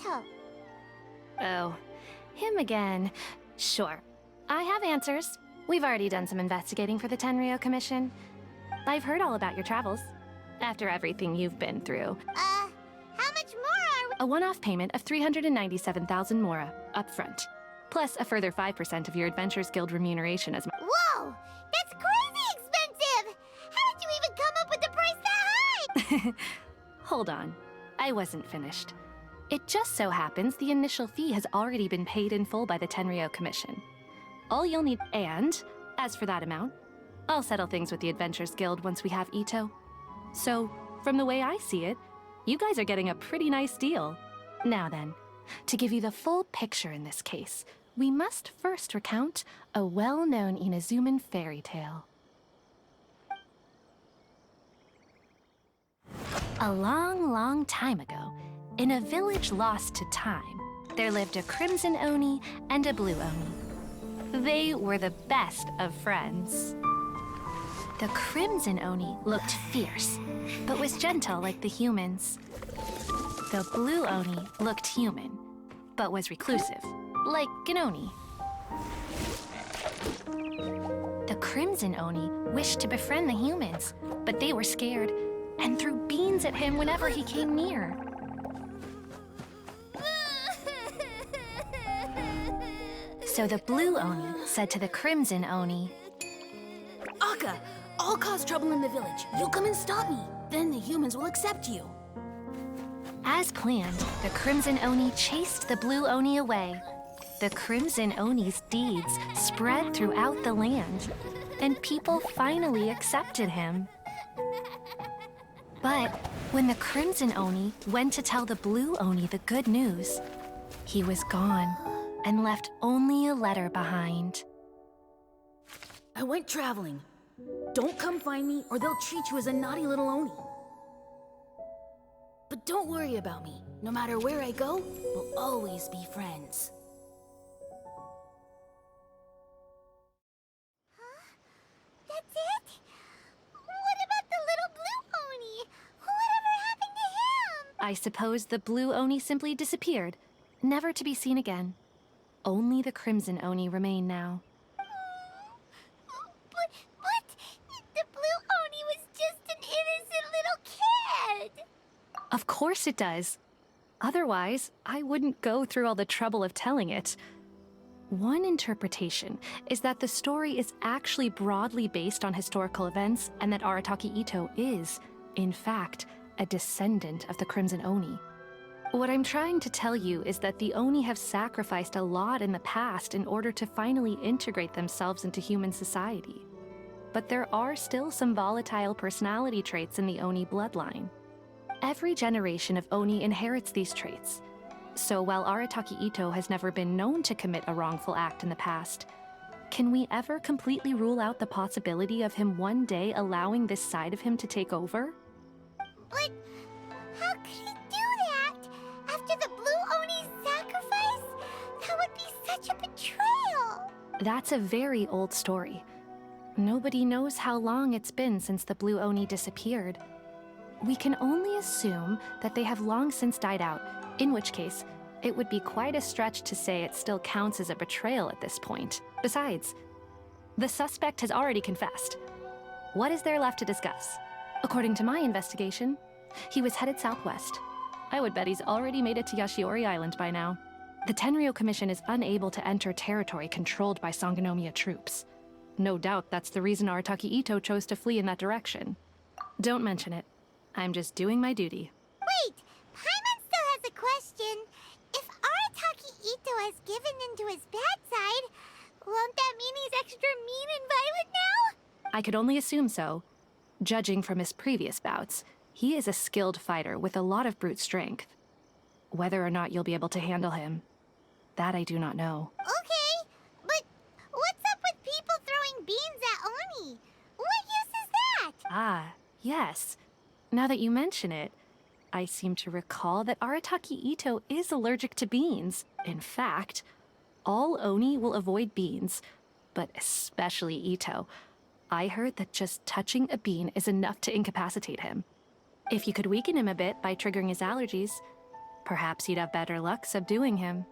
Itto. Oh, him again. Sure. I have answers. We've already done some investigating for the Tenryou Commission. I've heard all about your travels. After everything you've been through. How much more are we? A one-off payment of 397,000 mora, up front. Plus a further 5% of your Adventures Guild remuneration as Whoa! That's crazy expensive! How did you even come up with the price that high? Hold on. I wasn't finished. It just so happens the initial fee has already been paid in full by the Tenryou Commission. All you'll need, and as for that amount, I'll settle things with the Adventures Guild once we have Itto. So, from the way I see it, you guys are getting a pretty nice deal. Now then, to give you the full picture in this case, we must first recount a well-known Inazuman fairy tale. A long, long time ago, in a village lost to time, there lived a Crimson Oni and a Blue Oni. They were the best of friends. The Crimson Oni looked fierce, but was gentle like the humans. The Blue Oni looked human, but was reclusive, like an Oni. The Crimson Oni wished to befriend the humans, but they were scared and threw beans at him whenever he came near. So the Blue Oni said to the Crimson Oni, Akka, I'll cause trouble in the village. You'll come and stop me. Then the humans will accept you. As planned, the Crimson Oni chased the Blue Oni away. The Crimson Oni's deeds spread throughout the land, and people finally accepted him. But when the Crimson Oni went to tell the Blue Oni the good news, he was gone and left only a letter behind. I went traveling. Don't come find me or they'll treat you as a naughty little Oni. But don't worry about me. No matter where I go, we'll always be friends. That's it? What about the little Blue Oni? Whatever happened to him? I suppose the Blue Oni simply disappeared, never to be seen again. Only the Crimson Oni remain now. But the Blue Oni was just an innocent little kid. Of course it does. Otherwise, I wouldn't go through all the trouble of telling it. One interpretation is that the story is actually broadly based on historical events and that Arataki Itto is, in fact, a descendant of the Crimson Oni. What I'm trying to tell you is that the Oni have sacrificed a lot in the past in order to finally integrate themselves into human society. But there are still some volatile personality traits in the Oni bloodline. Every generation of Oni inherits these traits. So while Arataki Itto has never been known to commit a wrongful act in the past, can we ever completely rule out the possibility of him one day allowing this side of him to take over? But how could he do that? After the Blue Oni's sacrifice? That would be such a betrayal. That's a very old story. Nobody knows how long it's been since the Blue Oni disappeared. We can only assume that they have long since died out, in which case, it would be quite a stretch to say it still counts as a betrayal at this point. Besides, the suspect has already confessed. What is there left to discuss? According to my investigation, he was headed southwest. I would bet he's already made it to Yashiori Island by now. The Tenryou Commission is unable to enter territory controlled by Sangonomiya troops. No doubt that's the reason Arataki Itto chose to flee in that direction. Don't mention it. I'm just doing my duty. Wait, Paimon still has a question. If Arataki Itto has given in to his bad side, won't that mean he's extra mean and violent now? I could only assume so. Judging from his previous bouts, he is a skilled fighter with a lot of brute strength. Whether or not you'll be able to handle him, that I do not know. Okay, but what's up with people throwing beans at Oni? What use is that? Ah, yes. Now that you mention it, I seem to recall that Arataki Itto is allergic to beans. In fact, all Oni will avoid beans, but especially Itto. I heard that just touching a bean is enough to incapacitate him. If you could weaken him a bit by triggering his allergies, Perhaps you'd have better luck subduing him.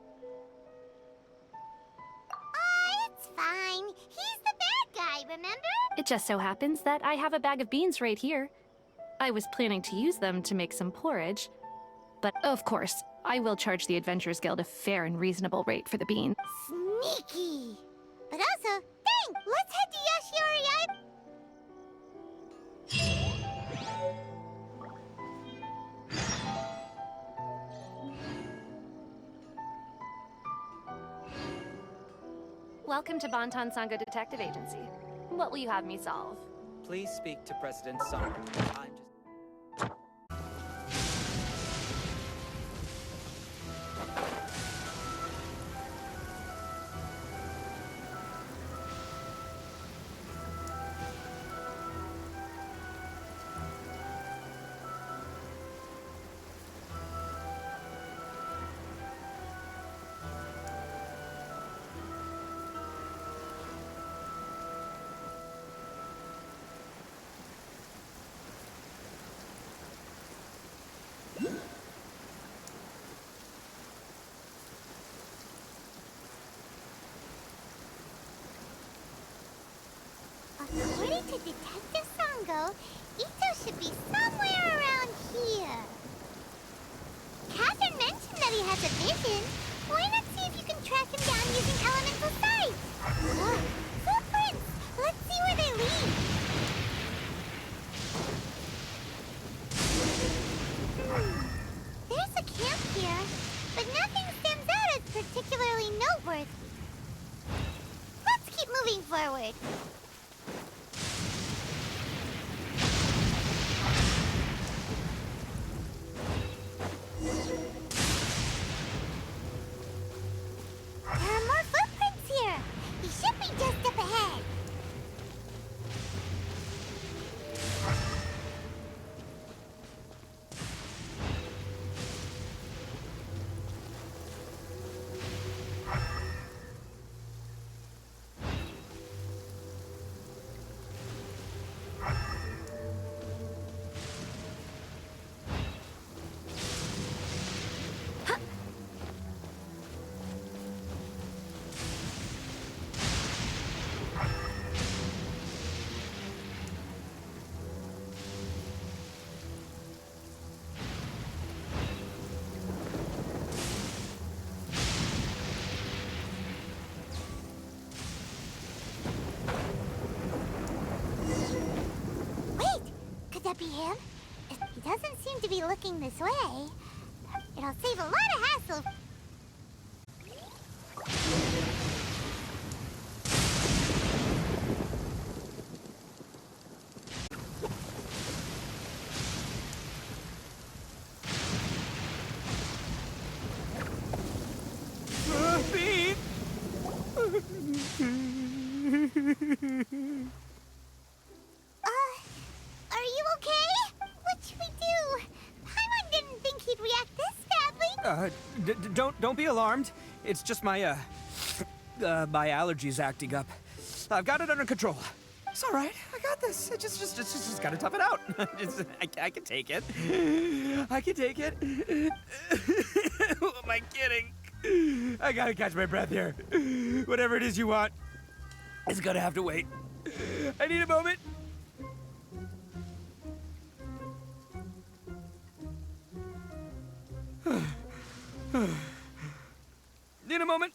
It's fine. He's the bad guy, remember? It just so happens that I have a bag of beans right here. I was planning to use them to make some porridge. But of course, I will charge the Adventurers Guild a fair and reasonable rate for the beans. Sneaky. But also, dang, let's head to Yoshiori. Welcome to Bonton Sango Detective Agency. What will you have me solve? Please speak to President Song. I'm just... According to Detective Sango, Itto should be somewhere around here. Catherine mentioned that he has a vision. Why not see if you can track him down using elemental sight? Footprints! Let's see where they lead. There's a camp here, but nothing stands out as particularly noteworthy. Let's keep moving forward. There are more footprints here. He should be just up ahead. Could that be him? He doesn't seem to be looking this way. It'll save a lot of hassle. Beep! Are you okay? What should we do? Paimon didn't think he'd react this badly. Don't be alarmed. It's just my, my allergies acting up. I've got it under control. It's all right. I got this. I just gotta tough it out. I can take it. I can take it. Who am I kidding? I gotta catch my breath here. Whatever it is you want, it's gonna have to wait. I need a moment. Need a moment.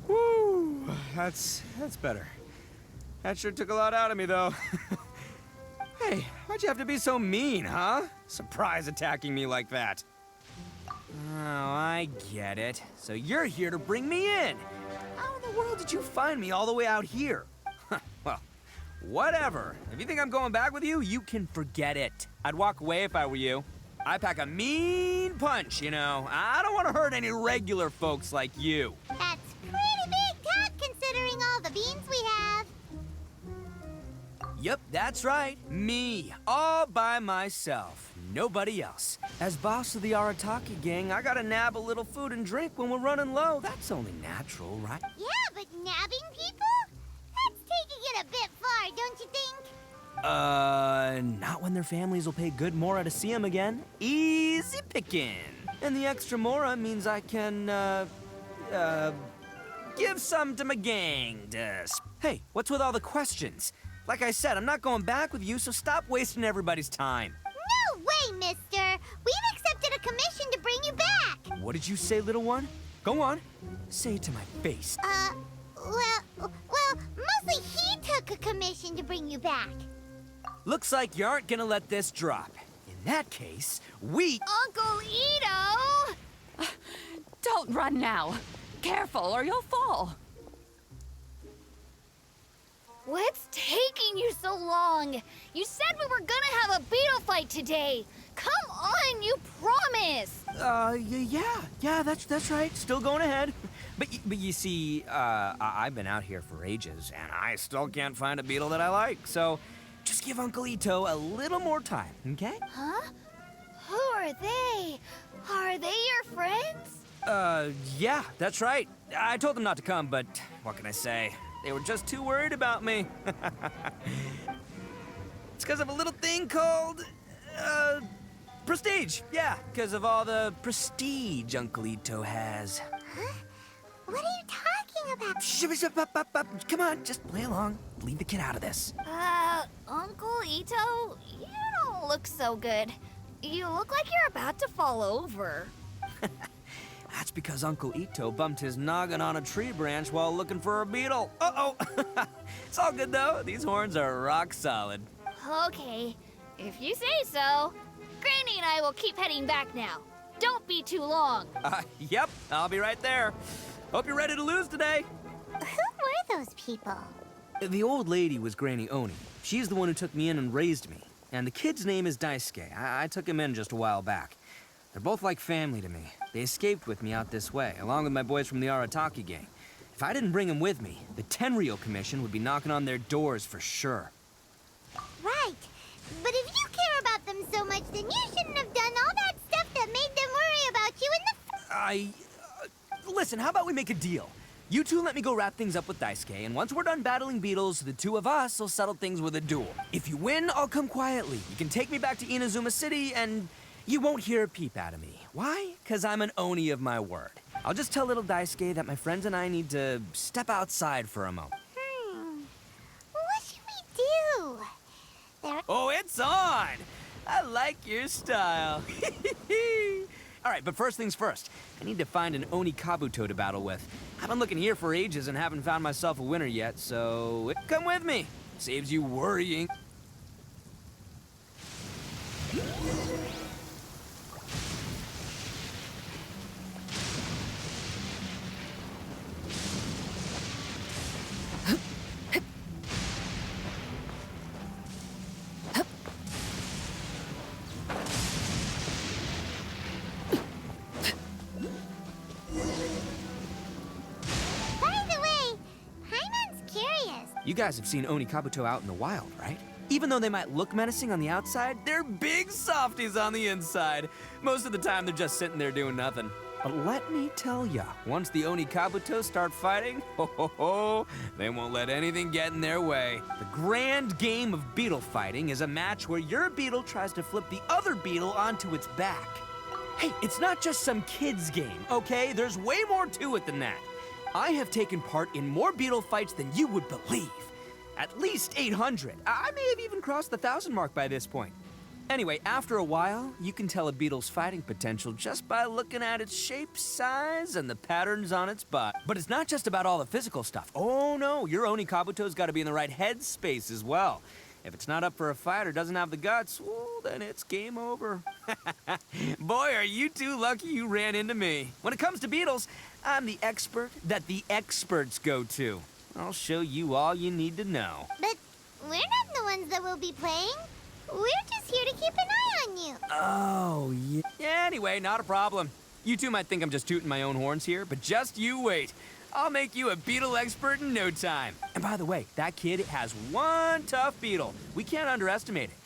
Woo, that's better. That sure took a lot out of me, though. Hey, why'd you have to be so mean, huh? Surprise attacking me like that. Oh, I get it. So you're here to bring me in. How in the world did you find me all the way out here? Well, whatever. If you think I'm going back with you, you can forget it. I'd walk away if I were you. I pack a mean punch, you know. I don't want to hurt any regular folks like you. That's pretty big talk considering all the beans we have. Yep, that's right. Me, all by myself. Nobody else. As boss of the Arataki gang, I gotta nab a little food and drink when we're running low. That's only natural, right? Yeah, but nabbing people? That's taking it a bit far, don't you think? Not when their families will pay good mora to see them again. Easy picking. And the extra mora means I can, give some to my gang. Hey, what's with all the questions? Like I said, I'm not going back with you, so stop wasting everybody's time. No way, mister! We've accepted a commission to bring you back! What did you say, little one? Go on. Say it to my face. Well, mostly he took a commission to bring you back. Looks like you aren't gonna let this drop. In that case, we... Uncle Itto! Don't run now. Careful or you'll fall. What's taking you so long? You said we were gonna have a beetle fight today. Come on, you promised. Yeah, that's right. Still going ahead. But you see, I've been out here for ages, and I still can't find a beetle that I like, so just give Uncle Itto a little more time, okay? Huh? Who are they? Are they your friends? Yeah, that's right. I told them not to come, but what can I say? They were just too worried about me. It's because of a little thing called, prestige. Yeah, because of all the prestige Uncle Itto has. Huh? What are you talking about? Come on, just play along. Leave the kid out of this. Uncle Itto, you don't look so good. You look like you're about to fall over. That's because Uncle Itto bumped his noggin on a tree branch while looking for a beetle. Uh-oh! It's all good, though. These horns are rock solid. Okay, if you say so. Granny and I will keep heading back now. Don't be too long. Yep, I'll be right there. Hope you're ready to lose today. Who were those people? The old lady was Granny Oni. She's the one who took me in and raised me. And the kid's name is Daisuke. I took him in just a while back. They're both like family to me. They escaped with me out this way, along with my boys from the Arataki gang. If I didn't bring them with me, the Tenryou Commission would be knocking on their doors for sure. Right. But if you care about them so much, then you shouldn't have done all that stuff that made them worry about you in the... Listen, how about we make a deal? You two let me go wrap things up with Daisuke, and once we're done battling beetles, the two of us will settle things with a duel. If you win, I'll come quietly. You can take me back to Inazuma City, and you won't hear a peep out of me. Why? Because I'm an Oni of my word. I'll just tell little Daisuke that my friends and I need to step outside for a moment. What should we do? Oh, it's on! I like your style. All right, but first things first. I need to find an Oni Kabuto to battle with. I've been looking here for ages and haven't found myself a winner yet, so come with me. Saves you worrying. You guys have seen Oni Kabuto out in the wild, right? Even though they might look menacing on the outside, they're big softies on the inside. Most of the time, they're just sitting there doing nothing. But let me tell ya, once the Oni Kabuto start fighting, they won't let anything get in their way. The grand game of beetle fighting is a match where your beetle tries to flip the other beetle onto its back. Hey, it's not just some kid's game, okay? There's way more to it than that. I have taken part in more beetle fights than you would believe. At least 800. I may have even crossed the 1,000 mark by this point. Anyway, after a while, you can tell a beetle's fighting potential just by looking at its shape, size, and the patterns on its body. But it's not just about all the physical stuff. Oh no, your Oni Kabuto's gotta be in the right headspace as well. If it's not up for a fight or doesn't have the guts, well, then it's game over. Boy, are you two lucky you ran into me. When it comes to beetles, I'm the expert that the experts go to. I'll show you all you need to know. But we're not the ones that will be playing. We're just here to keep an eye on you. Oh, yeah. Yeah, anyway, not a problem. You two might think I'm just tooting my own horns here, but just you wait. I'll make you a beetle expert in no time. And by the way, that kid has one tough beetle. We can't underestimate it.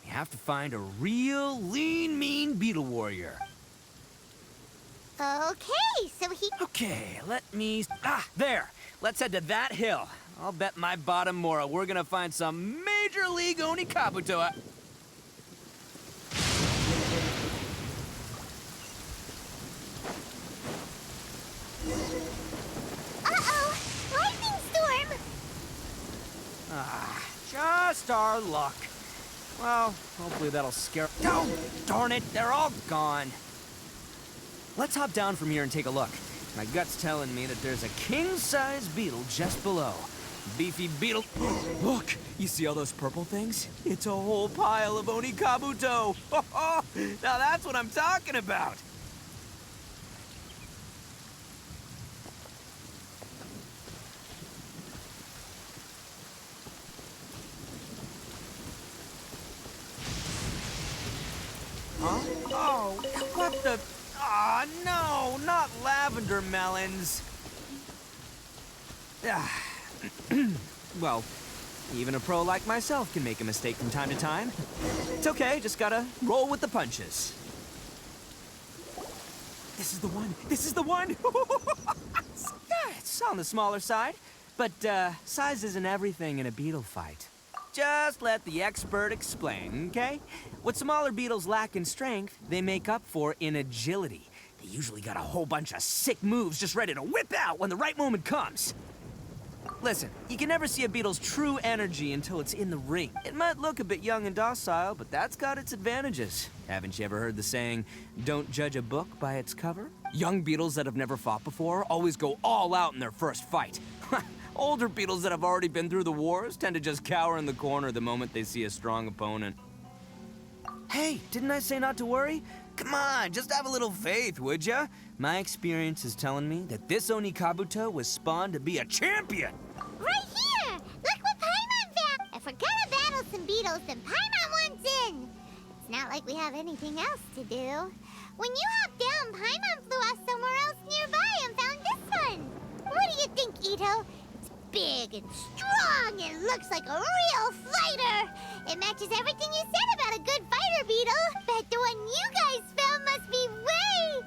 We have to find a real lean, mean beetle warrior. Okay, so he... Okay, let me... there! Let's head to that hill. I'll bet my bottom Mora we're gonna find some major Major League Onikabuto. Uh-oh! Lightning storm! Just our luck. Well, hopefully that'll scare... Oh, darn it, they're all gone. Let's hop down from here and take a look. My gut's telling me that there's a king-size beetle just below. Beefy beetle... Look, you see all those purple things? It's a whole pile of Onikabuto. Now that's what I'm talking about. Huh? Oh, what the... Aw, no, not lavender melons. Well, even a pro like myself can make a mistake from time to time. It's okay, just gotta roll with the punches. This is the one, this is the one! It's on the smaller side, but size isn't everything in a beetle fight. Just let the expert explain, okay? What smaller beetles lack in strength, they make up for in agility. They usually got a whole bunch of sick moves just ready to whip out when the right moment comes. Listen, you can never see a beetle's true energy until it's in the ring. It might look a bit young and docile, but that's got its advantages. Haven't you ever heard the saying, don't judge a book by its cover? Young beetles that have never fought before always go all out in their first fight. Older beetles that have already been through the wars tend to just cower in the corner the moment they see a strong opponent. Hey, didn't I say not to worry? Come on, just have a little faith, would ya? My experience is telling me that this Onikabuto was spawned to be a champion. Right here! Look what Paimon found! If we're gonna battle some beetles, then Paimon wants in! It's not like we have anything else to do. When you hopped down, Paimon flew off somewhere else nearby and found this one! What do you think, Itto? It's big and strong and looks like a real fighter! It matches everything you said about a good fighter beetle! Bet the one you guys found must be way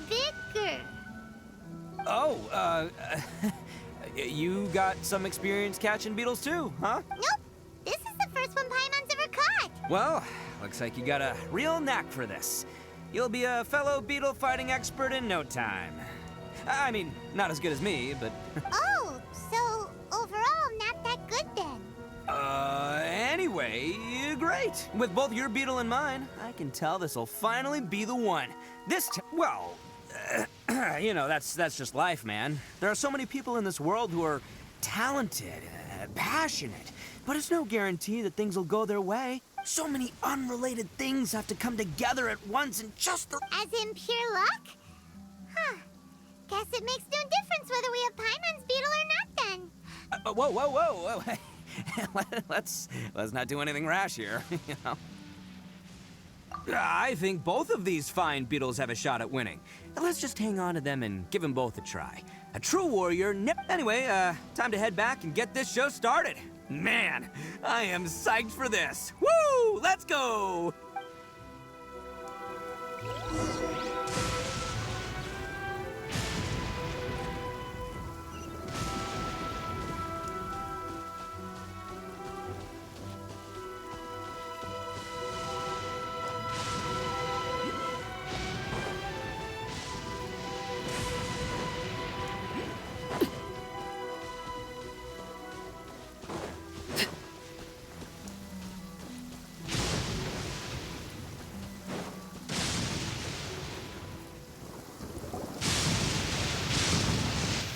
bigger. Oh, you got some experience catching beetles too, huh? Nope. This is the first one Paimon's ever caught. Well, looks like you got a real knack for this. You'll be a fellow beetle fighting expert in no time. I mean, not as good as me, but... Oh, so overall not that good then. Anyway, great. With both your beetle and mine, I can tell this'll finally be the one. Well, you know, that's just life, man. There are so many people in this world who are talented, passionate, but it's no guarantee that things will go their way. So many unrelated things have to come together at once in just the... As in pure luck? Huh. Guess it makes no difference whether we have Paimon's beetle or not then. Whoa. let's not do anything rash here, you know. I think both of these fine beetles have a shot at winning. Let's just hang on to them and give them both a try. A true warrior nip. Anyway, time to head back and get this show started. Man, I am psyched for this. Woo! Let's go!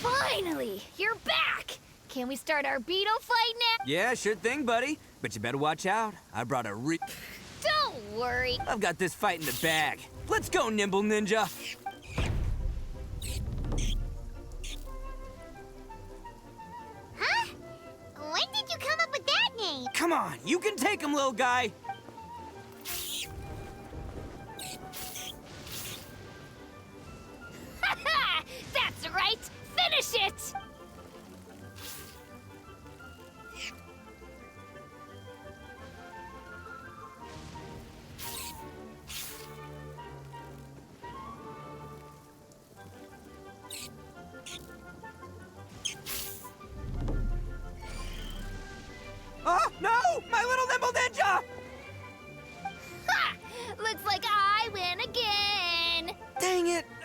Finally, you're back! Can we start our beetle fight now? Yeah, sure thing, buddy. But you better watch out. I brought a Don't worry. I've got this fight in the bag. Let's go, Nimble Ninja. Huh? When did you come up with that name? Come on, you can take him, little guy. That's right! Finish it!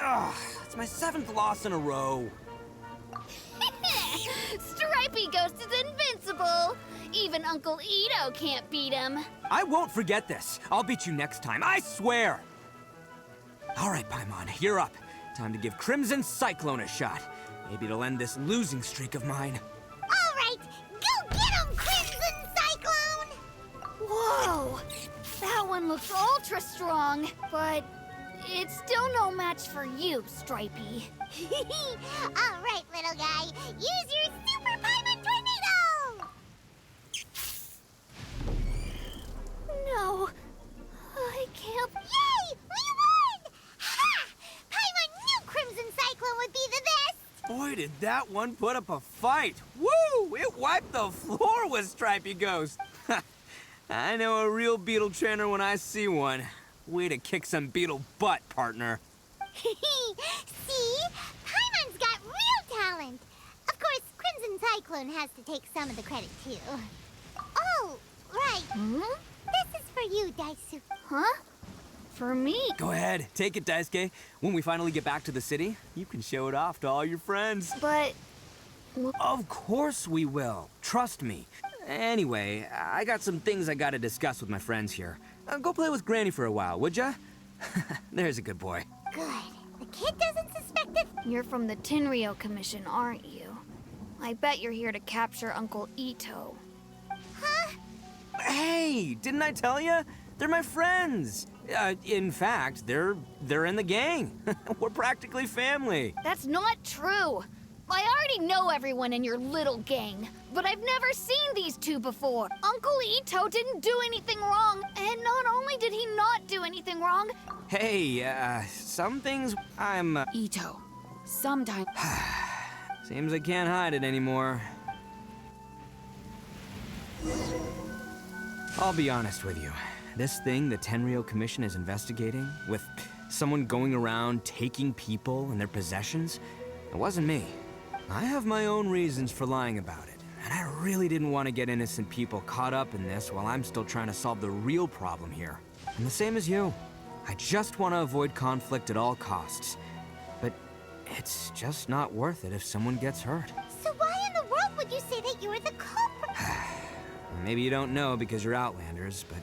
Ugh, it's my 7th loss in a row. Stripey Ghost is invincible. Even Uncle Itto can't beat him. I won't forget this. I'll beat you next time, I swear. All right, Paimon, you're up. Time to give Crimson Cyclone a shot. Maybe it'll end this losing streak of mine. All right, go get him, Crimson Cyclone! Whoa! That one looks ultra strong, but it's still no match for you, Stripey. All right, little guy, use your Super Paimon Tornado! No, I can't. Yay! We won! Ha! Paimon knew Crimson Cyclone would be the best! Boy, did that one put up a fight. Woo! It wiped the floor with Stripey Ghost. I know a real beetle trainer when I see one. Way to kick some beetle butt, partner. See? Paimon's got real talent. Of course, Crimson Cyclone has to take some of the credit, too. Oh, right. This is for you, Daisu. Huh? For me? Go ahead, take it, Daisuke. When we finally get back to the city, you can show it off to all your friends. But... Of course we will. Trust me. Anyway, I got some things I gotta discuss with my friends here. Go play with Granny for a while, would ya? There's a good boy. Good. The kid doesn't suspect it. You're from the Tenryou Commission, aren't you? I bet you're here to capture Uncle Itto. Huh? Hey, didn't I tell ya? They're my friends. In fact, they're in the gang. We're practically family. That's not true. I already know everyone in your little gang, but I've never seen these two before. Uncle Itto didn't do anything wrong, and not only did he not do anything wrong... Hey, some things I'm... Itto, sometimes... Seems I can't hide it anymore. I'll be honest with you. This thing the Tenryou Commission is investigating, with someone going around taking people and their possessions, it wasn't me. I have my own reasons for lying about it, and I really didn't want to get innocent people caught up in this while I'm still trying to solve the real problem here. And the same as you. I just want to avoid conflict at all costs. But it's just not worth it if someone gets hurt. So why in the world would you say that you were the culprit? Maybe you don't know because you're Outlanders, but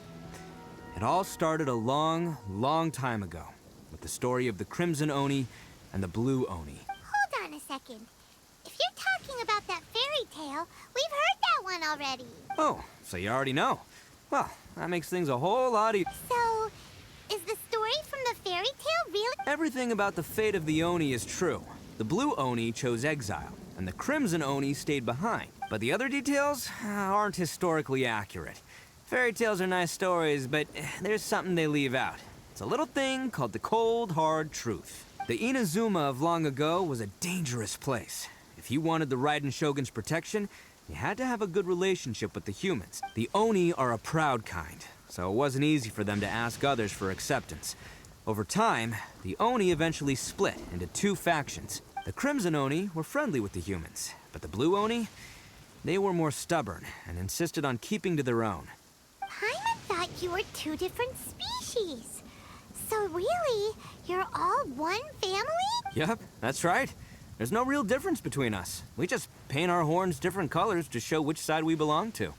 it all started a long, long time ago with the story of the Crimson Oni and the Blue Oni. Hold on a second. If you're talking about that fairy tale, we've heard that one already. Oh, so you already know. Well, that makes things a whole lot easier. So, is the story from the fairy tale really? Everything about the fate of the Oni is true. The Blue Oni chose exile, and the Crimson Oni stayed behind. But the other details aren't historically accurate. Fairy tales are nice stories, but there's something they leave out. It's a little thing called the cold, hard truth. The Inazuma of long ago was a dangerous place. If you wanted the Raiden Shogun's protection, you had to have a good relationship with the humans. The Oni are a proud kind, so it wasn't easy for them to ask others for acceptance. Over time, the Oni eventually split into two factions. The Crimson Oni were friendly with the humans, but the Blue Oni, they were more stubborn and insisted on keeping to their own. Paimon thought you were two different species. So really, you're all one family? Yep, that's right. There's no real difference between us. We just paint our horns different colors to show which side we belong to.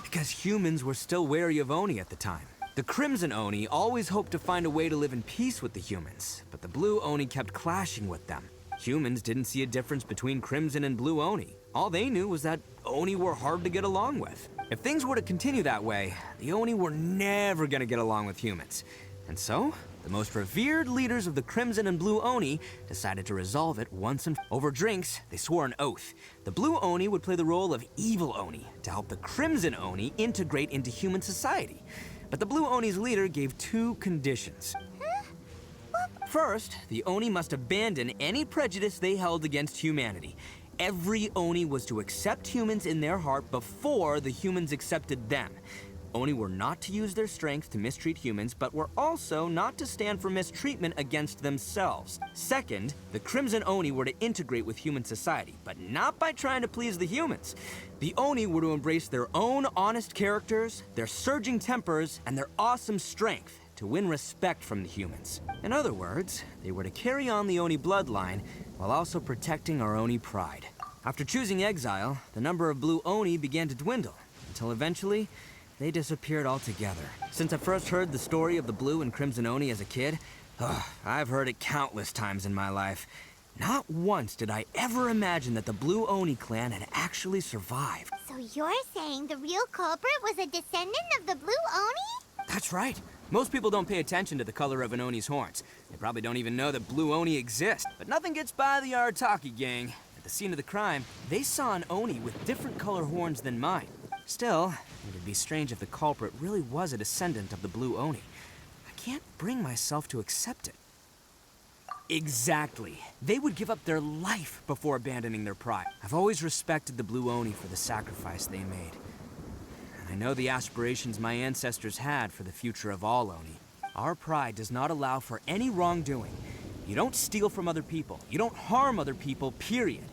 Because humans were still wary of Oni at the time. The Crimson Oni always hoped to find a way to live in peace with the humans, but the Blue Oni kept clashing with them. Humans didn't see a difference between Crimson and Blue Oni. All they knew was that Oni were hard to get along with. If things were to continue that way, the Oni were never gonna get along with humans. And so, the most revered leaders of the Crimson and Blue Oni decided to resolve it once and over drinks. They swore an oath. The Blue Oni would play the role of evil Oni to help the Crimson Oni integrate into human society. But the Blue Oni's leader gave two conditions. First, the Oni must abandon any prejudice they held against humanity. Every Oni was to accept humans in their heart before the humans accepted them. Oni were not to use their strength to mistreat humans, but were also not to stand for mistreatment against themselves. Second, the Crimson Oni were to integrate with human society, but not by trying to please the humans. The Oni were to embrace their own honest characters, their surging tempers, and their awesome strength. to win respect from the humans. In other words, they were to carry on the Oni bloodline while also protecting our Oni pride. After choosing exile, the number of blue Oni began to dwindle, until eventually, they disappeared altogether. Since I first heard the story of the blue and crimson Oni as a kid, I've heard it countless times in my life. Not once did I ever imagine that the blue Oni clan had actually survived. So you're saying the real culprit was a descendant of the blue Oni? That's right. Most people don't pay attention to the color of an Oni's horns. They probably don't even know that blue Oni exist. But nothing gets by the Arataki gang. At the scene of the crime, they saw an Oni with different color horns than mine. Still, it would be strange if the culprit really was a descendant of the blue Oni. I can't bring myself to accept it. Exactly. They would give up their life before abandoning their pride. I've always respected the blue Oni for the sacrifice they made. And I know the aspirations my ancestors had for the future of all Oni. Our pride does not allow for any wrongdoing. You don't steal from other people. You don't harm other people, period.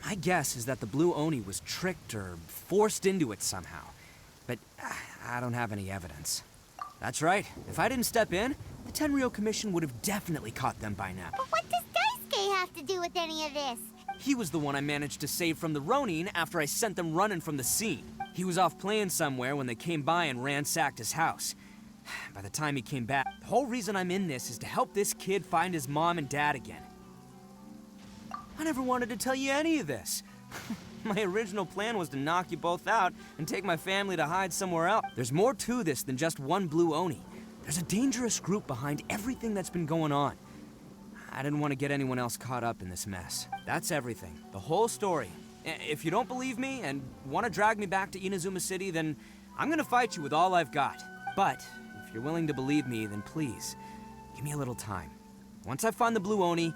My guess is that the blue Oni was tricked or forced into it somehow. But I don't have any evidence. That's right. If I didn't step in, the Tenryo Commission would have definitely caught them by now. But what does Daisuke have to do with any of this? He was the one I managed to save from the Ronin after I sent them running from the scene. He was off playing somewhere when they came by and ransacked his house. By the time he came back, the whole reason I'm in this is to help this kid find his mom and dad again. I never wanted to tell you any of this. My original plan was to knock you both out and take my family to hide somewhere else. There's more to this than just one blue Oni. There's a dangerous group behind everything that's been going on. I didn't want to get anyone else caught up in this mess. That's everything. The whole story. If you don't believe me and want to drag me back to Inazuma City, then I'm gonna fight you with all I've got. But if you're willing to believe me, then please, give me a little time. Once I find the blue Oni,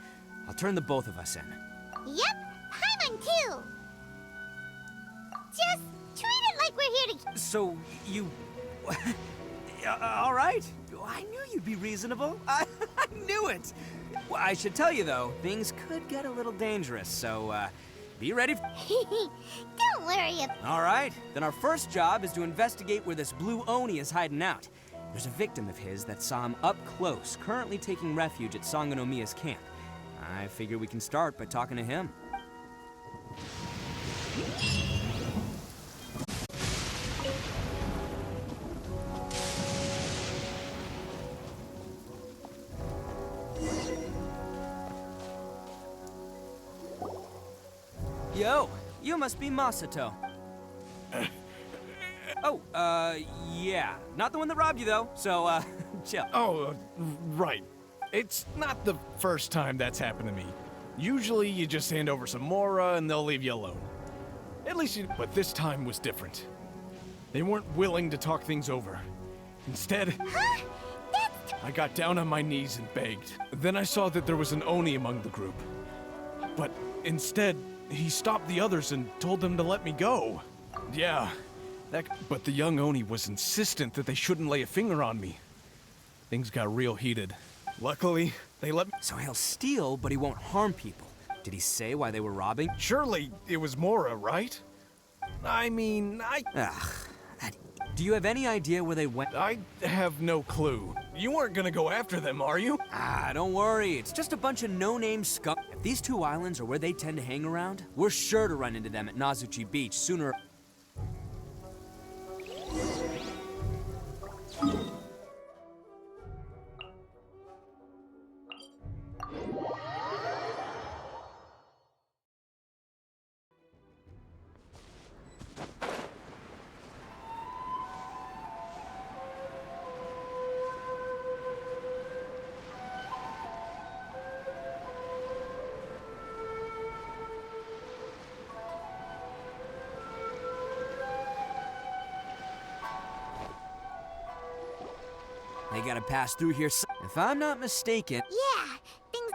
I'll turn the both of us in. Yep, Paimon too. Just treat it like we're here to... So, you... all right. I knew you'd be reasonable. I knew it. Well, I should tell you, though, things could get a little dangerous, so, be ready. Don't worry about... All right. Then our first job is to investigate where this blue Oni is hiding out. There's a victim of his that saw him up close, currently taking refuge at Sangonomiya's camp. I figure we can start by talking to him. Yo, you must be Masato. Oh, yeah. Not the one that robbed you, though, so, chill. Oh, right. It's not the first time that's happened to me. Usually you just hand over some Mora and they'll leave you alone. At least you... But this time was different. They weren't willing to talk things over. Instead, Huh? I got down on my knees and begged. Then I saw that there was an Oni among the group. But instead, he stopped the others and told them to let me go. Yeah, but the young Oni was insistent that they shouldn't lay a finger on me. Things got real heated. Luckily, they let me... So he'll steal, but he won't harm people. Did he say why they were robbing? Surely it was Mora, right? I mean, Do you have any idea where they went? I have no clue. You weren't gonna go after them, are you? Don't worry. It's just a bunch of no-name scum. If these two islands are where they tend to hang around, we're sure to run into them at Nazuchi Beach sooner. They gotta pass through here. If I'm not mistaken. Yeah, things...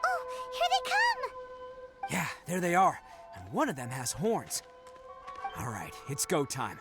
Oh, here they come! Yeah, there they are. And one of them has horns. All right, it's go time.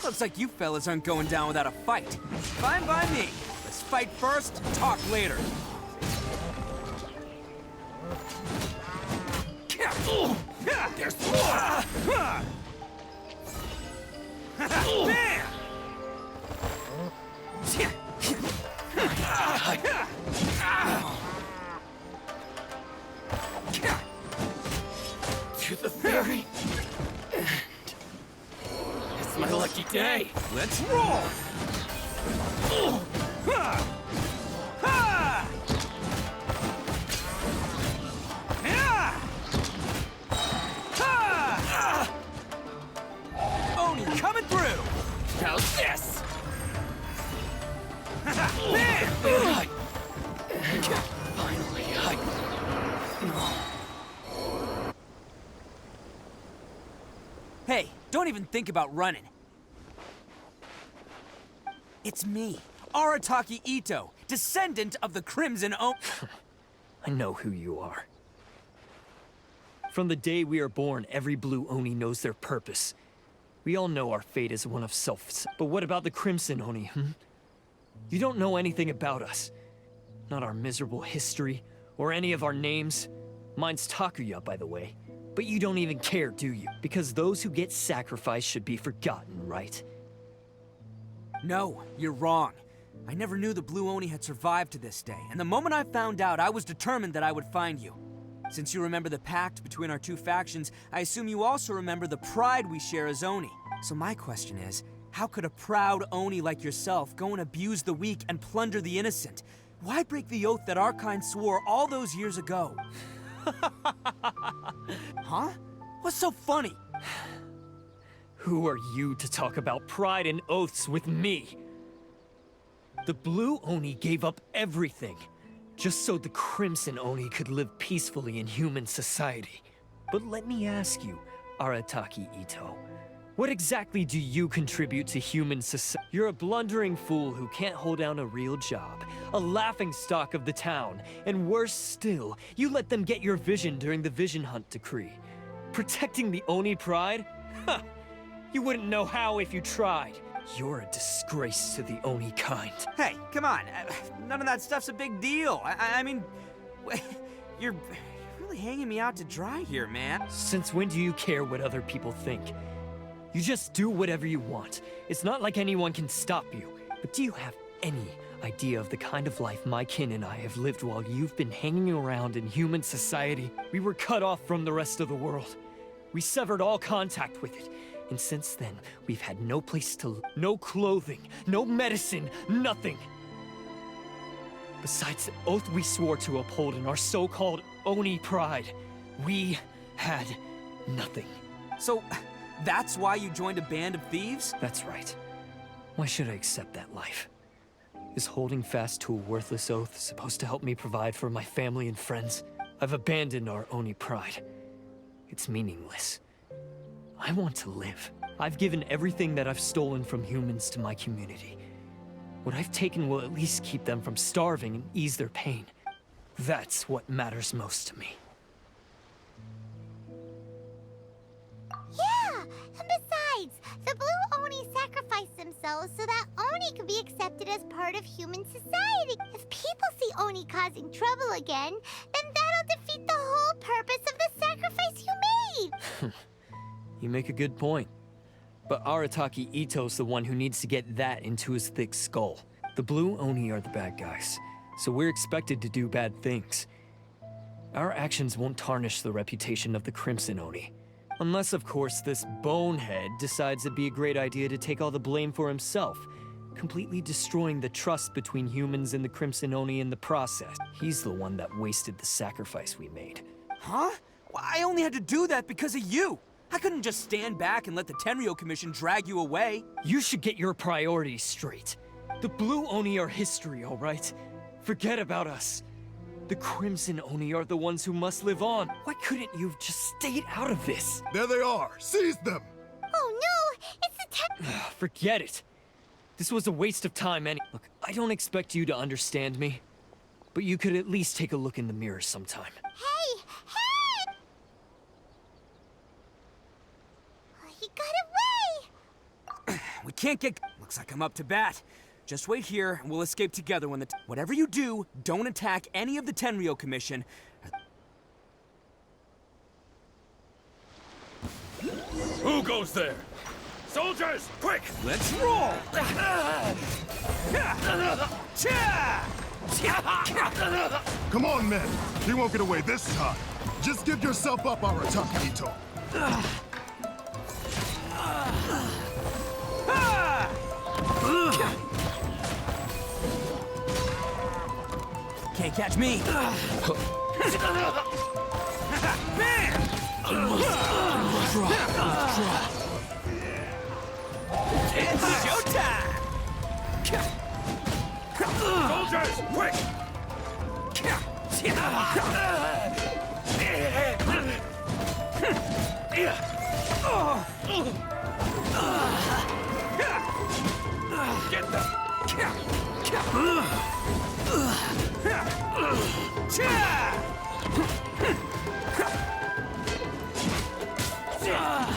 Looks like you fellas aren't going down without a fight. Fine by me. Let's fight first, talk later. There's more! Bam! To the very end. It's my lucky day. Let's roll! Oni coming through! How's this? Bam! Finally, Hey, don't even think about running. It's me, Arataki Itto, descendant of the Crimson Oni. I know who you are. From the day we are born, every blue Oni knows their purpose. We all know our fate is one of self. But what about the Crimson Oni, You don't know anything about us. Not our miserable history, or any of our names. Mine's Takuya, by the way. But you don't even care, do you? Because those who get sacrificed should be forgotten, right? No, you're wrong. I never knew the Blue Oni had survived to this day, and the moment I found out, I was determined that I would find you. Since you remember the pact between our two factions, I assume you also remember the pride we share as Oni. So my question is, how could a proud Oni like yourself go and abuse the weak and plunder the innocent? Why break the oath that our kind swore all those years ago? Huh? What's so funny? Who are you to talk about pride and oaths with me? The Blue Oni gave up everything, just so the Crimson Oni could live peacefully in human society. But let me ask you, Arataki Itto, what exactly do you contribute to human society? You're a blundering fool who can't hold down a real job, a laughingstock of the town, and worse still, you let them get your vision during the Vision Hunt decree. Protecting the Oni pride? Ha! You wouldn't know how if you tried. You're a disgrace to the Oni kind. Hey, come on. None of that stuff's a big deal. I mean, you're really hanging me out to dry here, man. Since when do you care what other people think? You just do whatever you want. It's not like anyone can stop you. But do you have any idea of the kind of life my kin and I have lived while you've been hanging around in human society? We were cut off from the rest of the world. We severed all contact with it. And since then, we've had no place to live, no clothing, no medicine, nothing. Besides the oath we swore to uphold in our so-called Oni pride, we had nothing. So, that's why you joined a band of thieves? That's right. Why should I accept that life? Is holding fast to a worthless oath supposed to help me provide for my family and friends? I've abandoned our Oni pride. It's meaningless. I want to live. I've given everything that I've stolen from humans to my community. What I've taken will at least keep them from starving and ease their pain. That's what matters most to me. Yeah, and besides, the Blue Oni sacrificed themselves so that Oni could be accepted as part of human society. If people see Oni causing trouble again, then that'll defeat the whole purpose of the sacrifice you made. You make a good point. But Arataki Itto's the one who needs to get that into his thick skull. The Blue Oni are the bad guys, so we're expected to do bad things. Our actions won't tarnish the reputation of the Crimson Oni. Unless, of course, this bonehead decides it'd be a great idea to take all the blame for himself, completely destroying the trust between humans and the Crimson Oni in the process. He's the one that wasted the sacrifice we made. Huh? Well, I only had to do that because of you. I couldn't just stand back and let the Tenryo Commission drag you away. You should get your priorities straight. The Blue Oni are history, all right? Forget about us. The Crimson Oni are the ones who must live on. Why couldn't you have just stayed out of this? There they are! Seize them! Oh no, it's the Forget it. This was a waste of time Look, I don't expect you to understand me, but you could at least take a look in the mirror sometime. Hey! Hey! He got away! We can't get... Looks like I'm up to bat. Just wait here, and we'll escape together when the... Whatever you do, don't attack any of the Tenryou Commission. Who goes there? Soldiers, quick! Let's roll! Come on, men. He won't get away this time. Just give yourself up, Arataki Itto. Can't catch me. Bam! It's showtime! Soldiers, quick! Get them!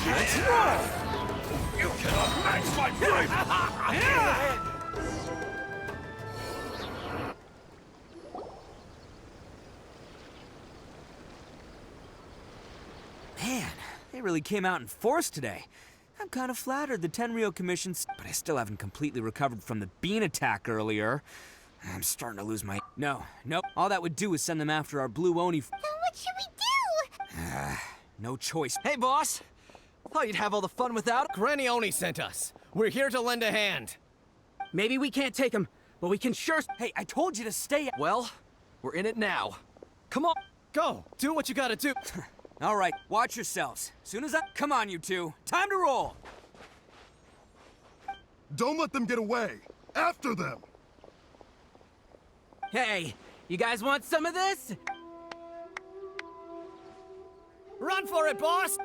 Let's roll! You cannot match my flame! Man, they really came out in force today. I'm kind of flattered the Tenryou Commission's... But I still haven't completely recovered from the bean attack earlier. I'm starting to lose my... No. All that would do is send them after our blue Oni... So what should we do? No choice. Hey, boss! Thought you'd have all the fun without. Granny Oni sent us. We're here to lend a hand. Maybe we can't take him, but we can sure... Hey, I told you to stay... Well, we're in it now. Come on, go! Do what you gotta do. All right, watch yourselves. Soon as I... Come on, you two. Time to roll! Don't let them get away. After them. Hey, you guys want some of this? Run for it, boss!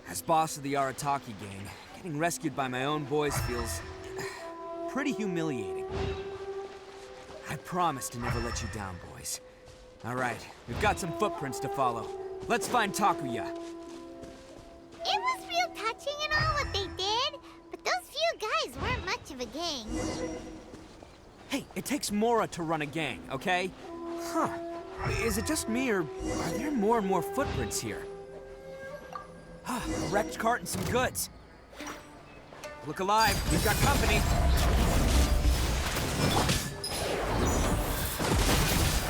As boss of the Arataki gang, getting rescued by my own boys feels... pretty humiliating. I promise to never let you down, boys. All right, we've got some footprints to follow. Let's find Takuya. It was real touching and all what they did, but those few guys weren't much of a gang. Hey, it takes Mora to run a gang, okay? Huh. Is it just me, or are there more and more footprints here? A wrecked cart and some goods. Look alive, we've got company.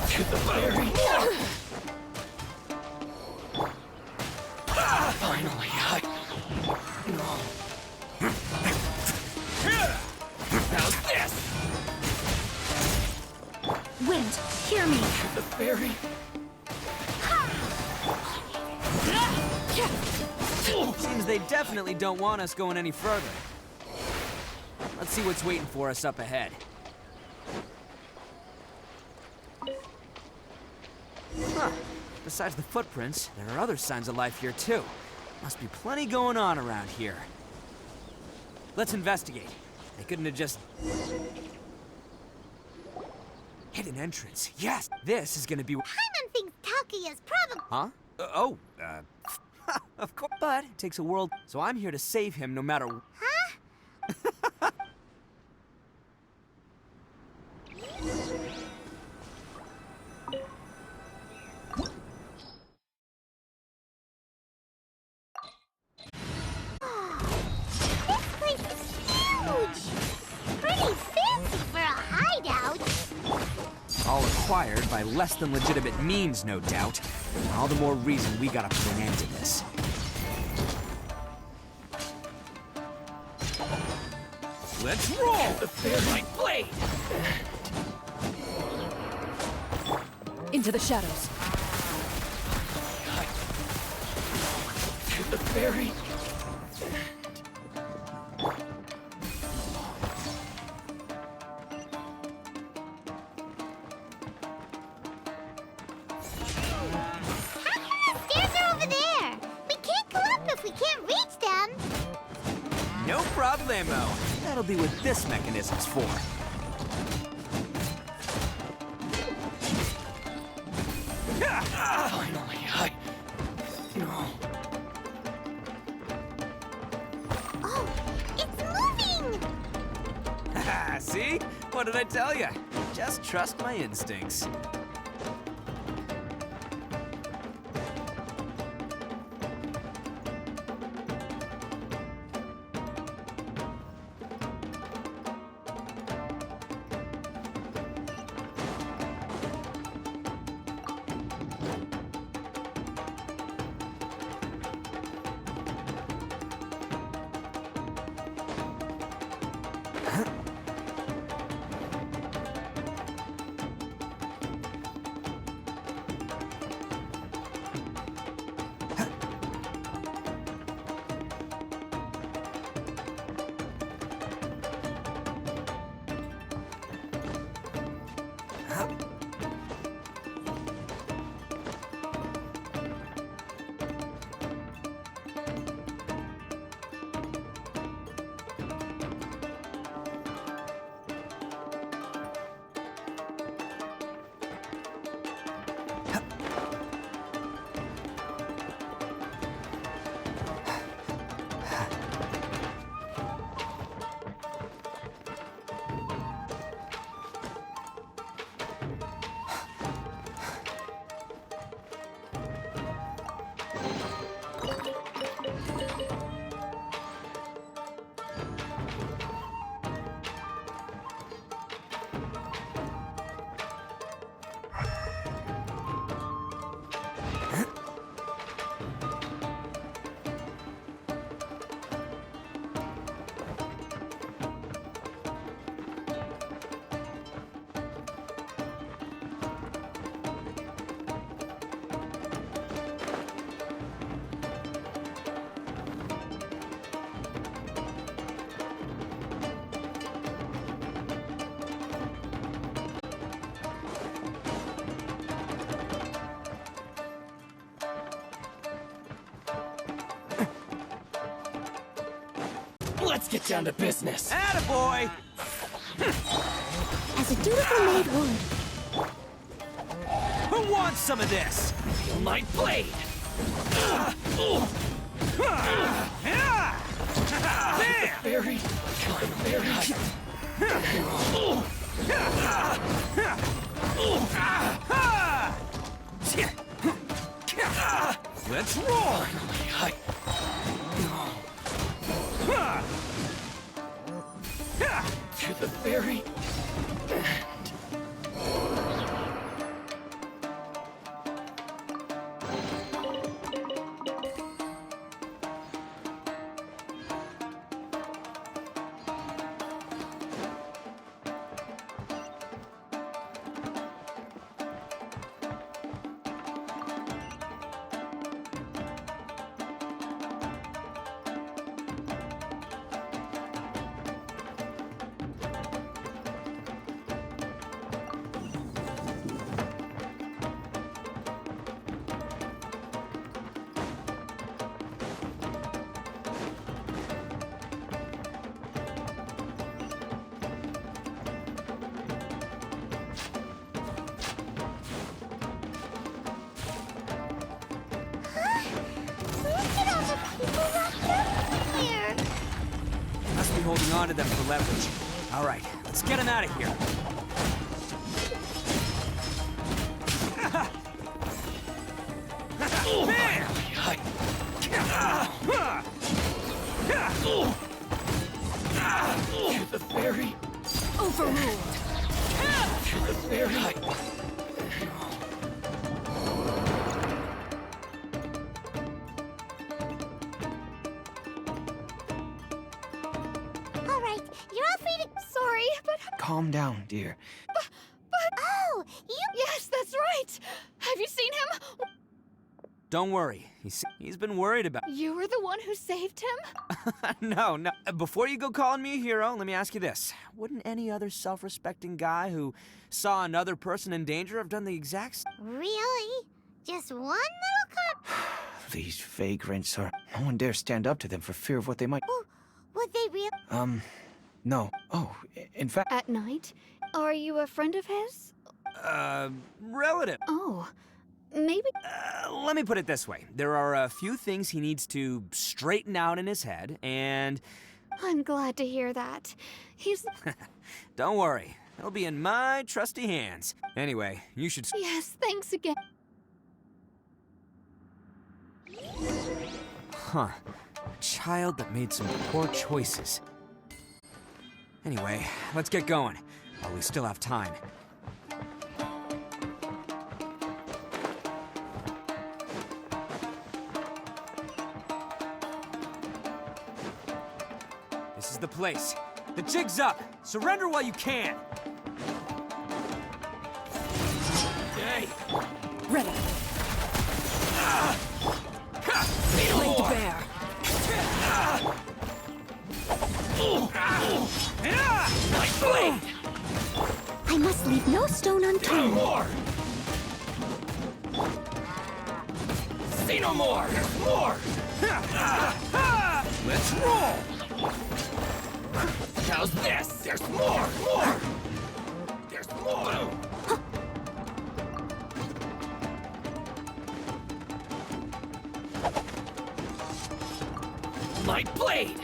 To the ferry. Finally, How's this? Wind, hear me. To the ferry. Seems they definitely don't want us going any further. Let's see what's waiting for us up ahead. Huh. Besides the footprints, there are other signs of life here too. Must be plenty going on around here. Let's investigate. They couldn't have just... Hidden entrance. Yes! This is gonna be... Paimon thinks Takuya's probably... Huh? Of course. But it takes a world, so I'm here to save him no matter... Huh? This place is huge! Pretty fancy for a hideout! All acquired by less than legitimate means, no doubt. All the more reason we gotta put an end to this. Let's roll! The ferry blade. Into the shadows. To the ferry. Stairs are over there! We can't go up if we can't reach them! No problemo. That'll be what this mechanism's for. Finally, No. Oh, it's moving! See? What did I tell you? Just trust my instincts. Let's get down to business. Attaboy! As a dutiful maid would. Who wants some of this? Feel my blade. Very, Let's roll! To the very end. Must be holding on to them for leverage. All right, let's get him out of here. To the very Overruled. to the very All right, you're all free to... Sorry, but Calm down, dear. Oh, you... yes, that's right. Have you seen him? Don't worry. He's been worried about... You were the one who saved him? No. Before you go calling me a hero, let me ask you this. Wouldn't any other self-respecting guy who saw another person in danger have done the exact same? Really? Just one little cut? These vagrants are... No one dares stand up to them for fear of what they might... Oh, would they really... No. Oh, in fact... At night? Are you a friend of his? Relative. Oh, maybe... Let me put it this way. There are a few things he needs to straighten out in his head, and... I'm glad to hear that. He's... Don't worry. He'll be in my trusty hands. Anyway, you should... Yes, thanks again. Huh. A child that made some poor choices. Anyway, let's get going, while we still have time. This is the place. The jig's up. Surrender while you can. Hey! Ready. Laid to bear. My blade! I must leave no stone unturned. More! See no more! There's more! Let's roll! How's this? There's more! More! There's more! My blade!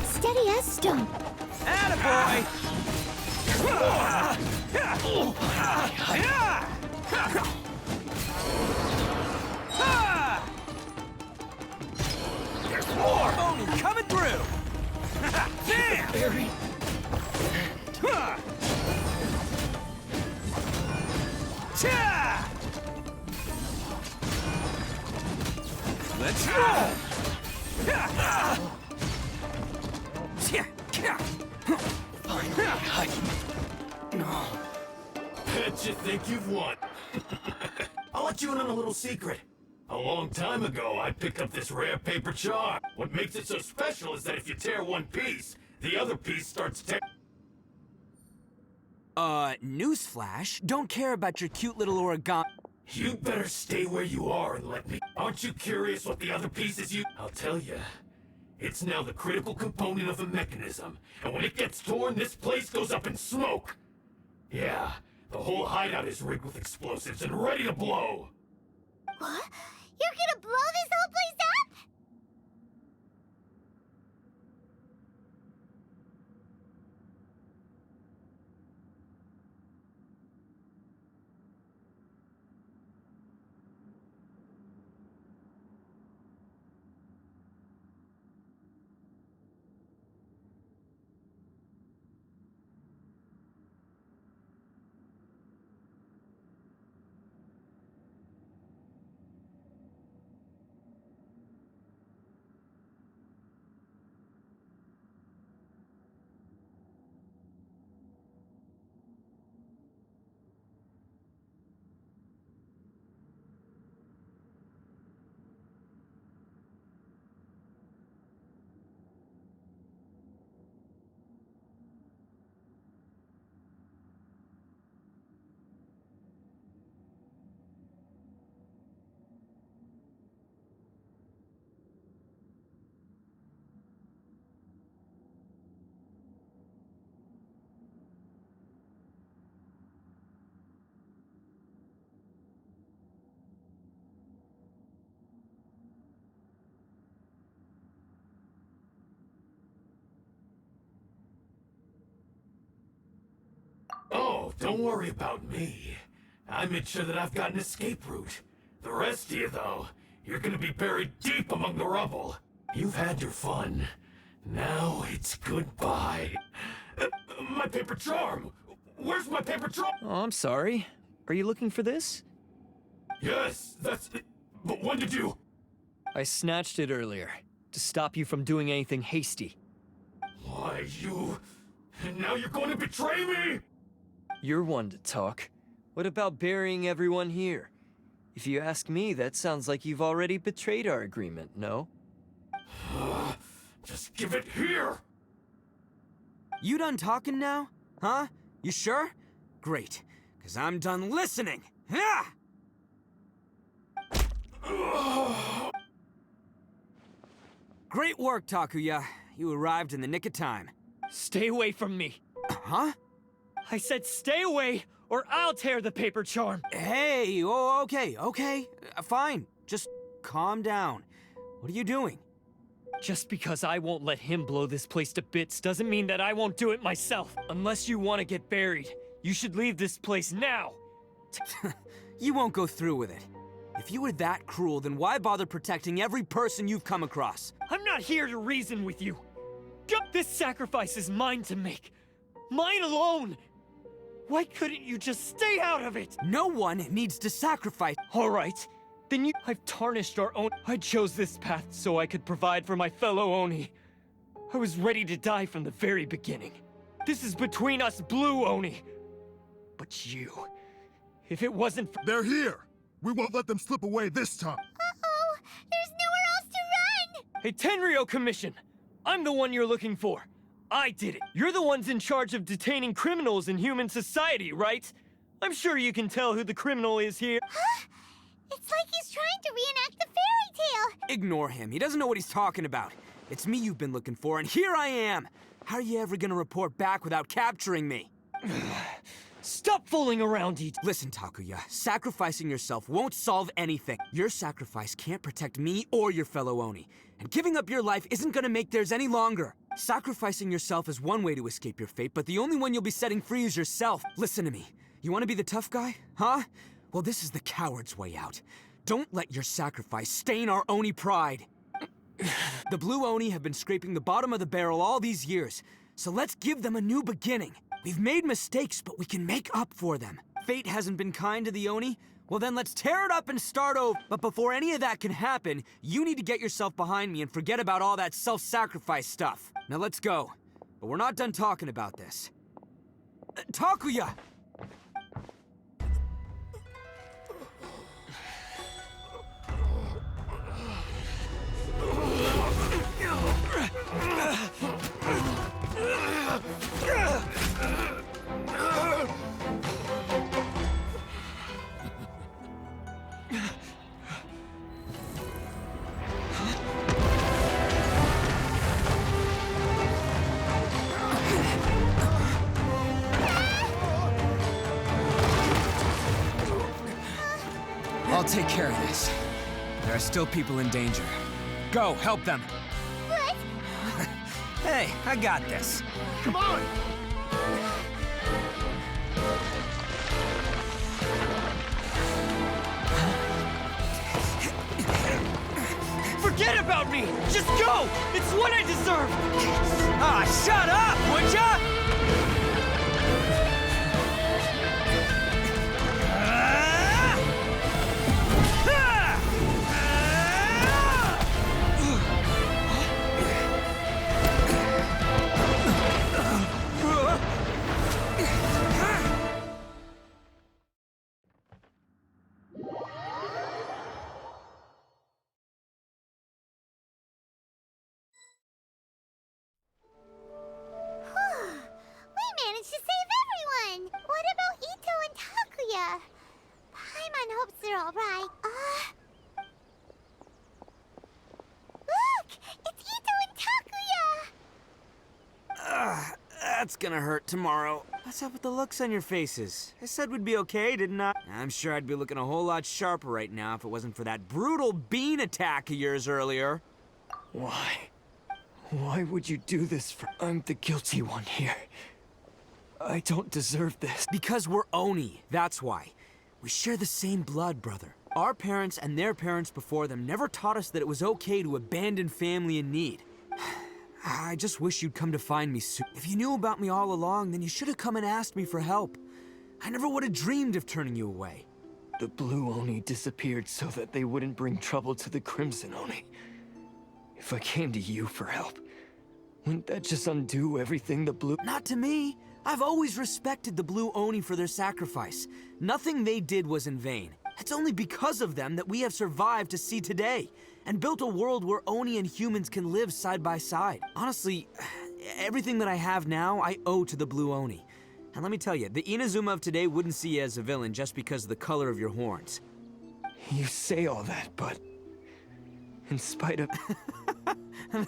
Steady as stone. Attaboy! There's more! Oni coming through! Damn! Barry! Let's roll! Bet you think you've won. I'll let you in on a little secret. A long time ago, I picked up this rare paper charm. What makes it so special is that if you tear one piece, the other piece starts tearing. Newsflash, don't care about your cute little origami. You better stay where you are and let me. Aren't you curious what the other pieces you... I'll tell you. It's now the critical component of the mechanism, and when it gets torn, this place goes up in smoke. Yeah, the whole hideout is rigged with explosives and ready to blow. What? You're gonna blow this whole place up? Oh, don't worry about me. I made sure that I've got an escape route. The rest of you, though, you're gonna be buried deep among the rubble. You've had your fun. Now it's goodbye. My paper charm! Where's my paper charm? Oh, I'm sorry. Are you looking for this? Yes, that's it. But when did you... I snatched it earlier, to stop you from doing anything hasty. Why, you... And now you're going to betray me? You're one to talk. What about burying everyone here? If you ask me, that sounds like you've already betrayed our agreement, no? Just give it here! You done talking now? Huh? You sure? Great, because I'm done listening. Ah! Great work, Takuya. You arrived in the nick of time. Stay away from me. Huh? I said stay away, or I'll tear the paper charm. Hey, oh, Okay. Fine. Just calm down. What are you doing? Just because I won't let him blow this place to bits doesn't mean that I won't do it myself. Unless you want to get buried, you should leave this place now. You won't go through with it. If you were that cruel, then why bother protecting every person you've come across? I'm not here to reason with you. This sacrifice is mine to make. Mine alone. Why couldn't you just stay out of it? No one needs to sacrifice. All right. Then I've tarnished our own. I chose this path so I could provide for my fellow Oni. I was ready to die from the very beginning. This is between us Blue Oni. But you, if it wasn't for— They're here! We won't let them slip away this time. Uh-oh! There's nowhere else to run! Hey, Tenryo Commission! I'm the one you're looking for. I did it. You're the ones in charge of detaining criminals in human society, right? I'm sure you can tell who the criminal is here. Huh? It's like he's trying to reenact the fairy tale! Ignore him. He doesn't know what he's talking about. It's me you've been looking for, and here I am! How are you ever gonna report back without capturing me? Stop fooling around, Itto. Listen, Takuya, sacrificing yourself won't solve anything. Your sacrifice can't protect me or your fellow Oni, and giving up your life isn't gonna make theirs any longer. Sacrificing yourself is one way to escape your fate, but the only one you'll be setting free is yourself. Listen to me. You wanna be the tough guy? Huh? Well, this is the coward's way out. Don't let your sacrifice stain our Oni pride. The Blue Oni have been scraping the bottom of the barrel all these years, so let's give them a new beginning. We've made mistakes, but we can make up for them. Fate hasn't been kind to the Oni? Well then let's tear it up and start over. But before any of that can happen, you need to get yourself behind me and forget about all that self-sacrifice stuff. Now let's go. But we're not done talking about this. Takuya! I'll take care of this. There are still people in danger. Go, help them. What? Hey, I got this. Come on! Forget about me! Just go! It's what I deserve! Ah, shut up, would ya? We managed to save everyone! What about Itto and Takuya? Paimon hopes they're alright. Look! It's Itto and Takuya! That's gonna hurt tomorrow. What's up with the looks on your faces? I said we'd be okay, didn't I? I'm sure I'd be looking a whole lot sharper right now if it wasn't for that brutal bean attack of yours earlier. Why? Why would you do this for— I'm the guilty one here. I don't deserve this. Because we're Oni, that's why. We share the same blood, brother. Our parents and their parents before them never taught us that it was okay to abandon family in need. I just wish you'd come to find me soon. If you knew about me all along, then you should have come and asked me for help. I never would have dreamed of turning you away. The Blue Oni disappeared so that they wouldn't bring trouble to the Crimson Oni. If I came to you for help, wouldn't that just undo everything the Blue— Not to me. I've always respected the Blue Oni for their sacrifice. Nothing they did was in vain. It's only because of them that we have survived to see today, and built a world where Oni and humans can live side by side. Honestly, everything that I have now, I owe to the Blue Oni. And let me tell you, the Inazuma of today wouldn't see you as a villain just because of the color of your horns. You say all that, but in spite of—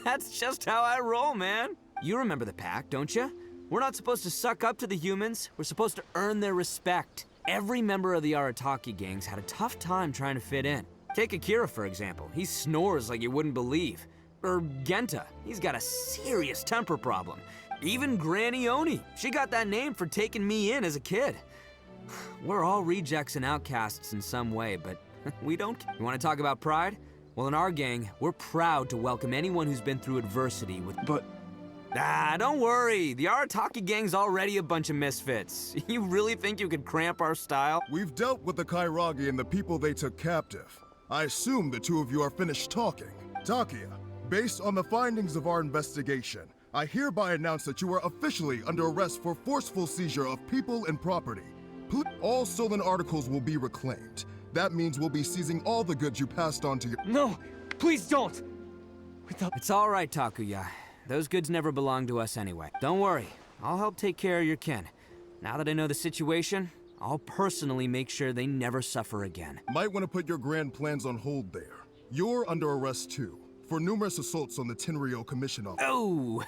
That's just how I roll, man. You remember the pact, don't you? We're not supposed to suck up to the humans. We're supposed to earn their respect. Every member of the Arataki gangs had a tough time trying to fit in. Take Akira, for example. He snores like you wouldn't believe. Or Genta. He's got a serious temper problem. Even Granny Oni. She got that name for taking me in as a kid. We're all rejects and outcasts in some way, but we don't. You want to talk about pride? Well, in our gang, we're proud to welcome anyone who's been through adversity with... But... don't worry. The Arataki gang's already a bunch of misfits. You really think you could cramp our style? We've dealt with the Kairagi and the people they took captive. I assume the two of you are finished talking. Takia, based on the findings of our investigation, I hereby announce that you are officially under arrest for forceful seizure of people and property. All stolen articles will be reclaimed. That means we'll be seizing all the goods you passed on to your— No! Please don't! It's all right, Takuya. Those goods never belonged to us anyway. Don't worry. I'll help take care of your kin. Now that I know the situation, I'll personally make sure they never suffer again. Might want to put your grand plans on hold there. You're under arrest too, for numerous assaults on the Tenryo Commission office. Oh,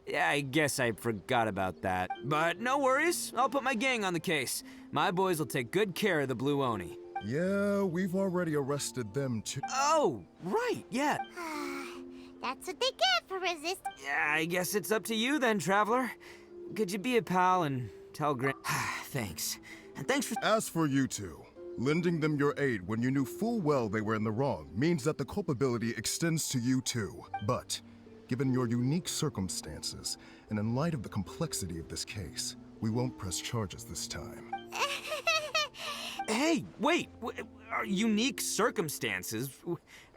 yeah, I guess I forgot about that. But no worries, I'll put my gang on the case. My boys will take good care of the Blue Oni. Yeah, we've already arrested them too. Oh, right, yeah. That's what they get for resisting. Yeah, I guess it's up to you then, Traveler. Could you be a pal and tell Thanks. And thanks for— As for you two, lending them your aid when you knew full well they were in the wrong means that the culpability extends to you too. But, given your unique circumstances, and in light of the complexity of this case, we won't press charges this time. Hey, wait! Unique circumstances?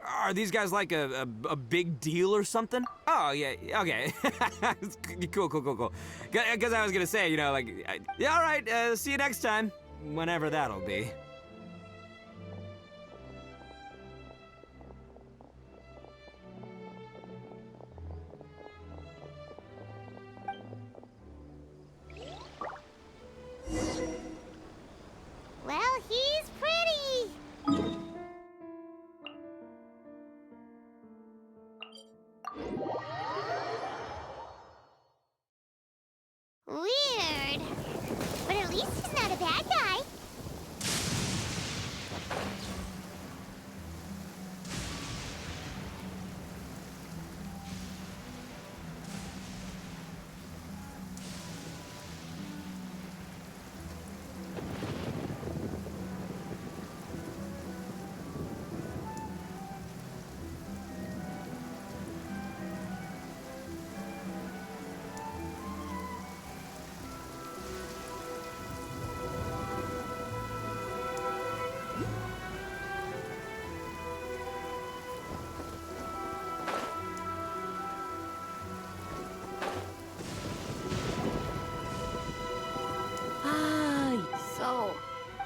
Are these guys like a big deal or something? Oh, yeah, okay. Cool. Because I was gonna say, yeah, all right, see you next time. Whenever that'll be. Well, he's pretty. Weird. But at least he's not a bad guy.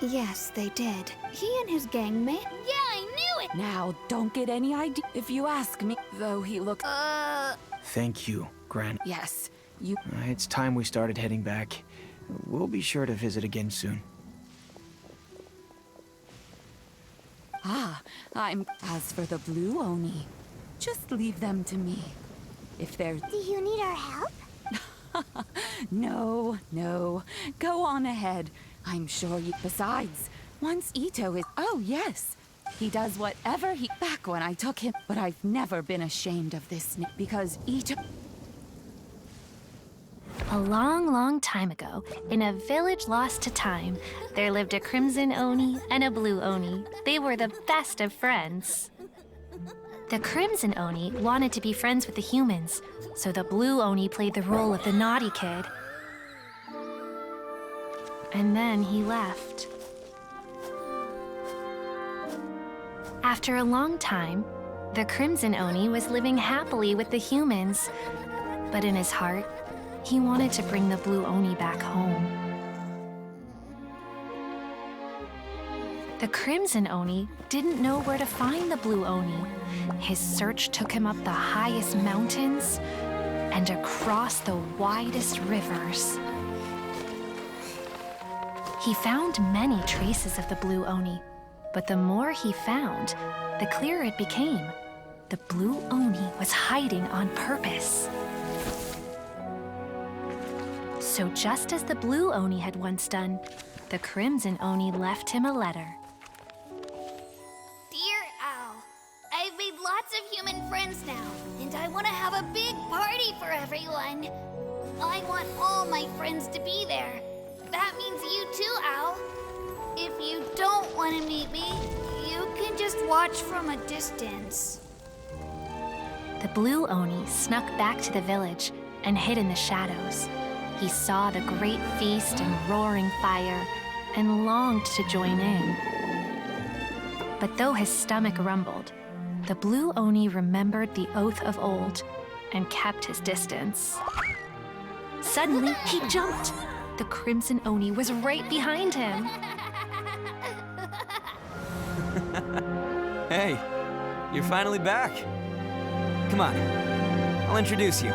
Yes, they did. He and his gang may— Yeah, I knew it! Now, don't get any idea if you ask me, though he looks— Thank you, Gran. Yes, you— It's time we started heading back. We'll be sure to visit again soon. As for the Blue Oni, just leave them to me. If they're— Do you need our help? No. Go on ahead. I'm sure you— Besides, once Itto is— Oh, yes. He does whatever he— Back when I took him— But I've never been ashamed of this because Itto— A long time ago, in a village lost to time, there lived a Crimson Oni and a Blue Oni. They were the best of friends. The Crimson Oni wanted to be friends with the humans, so the Blue Oni played the role of the naughty kid. And then he left. After a long time, the Crimson Oni was living happily with the humans, but in his heart, he wanted to bring the Blue Oni back home. The Crimson Oni didn't know where to find the Blue Oni. His search took him up the highest mountains and across the widest rivers. He found many traces of the Blue Oni, but the more he found, the clearer it became. The Blue Oni was hiding on purpose. So just as the Blue Oni had once done, the the Crimson Oni left him a letter. Dear Owl, I've made lots of human friends now, and I want to have a big party for everyone. I want all my friends to be there. That means you too, Owl. If you don't want to meet me, you can just watch from a distance. The Blue Oni snuck back to the village and hid in the shadows. He saw the great feast and roaring fire and longed to join in. But though his stomach rumbled, the Blue Oni remembered the oath of old and kept his distance. Suddenly, he jumped. The Crimson Oni was right behind him. Hey, you're finally back. Come on, I'll introduce you.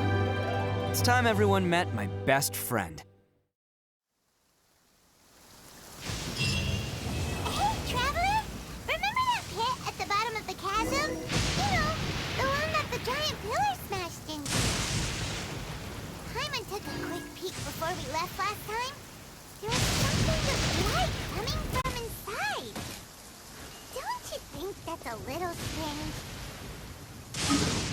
It's time everyone met my best friend. Hey, Traveler! Remember that pit at the bottom of the chasm? You know, the one that the giant pillar smashed into. Paimon took a quick peek before we left last time. There was something with light coming from inside. Don't you think that's a little strange?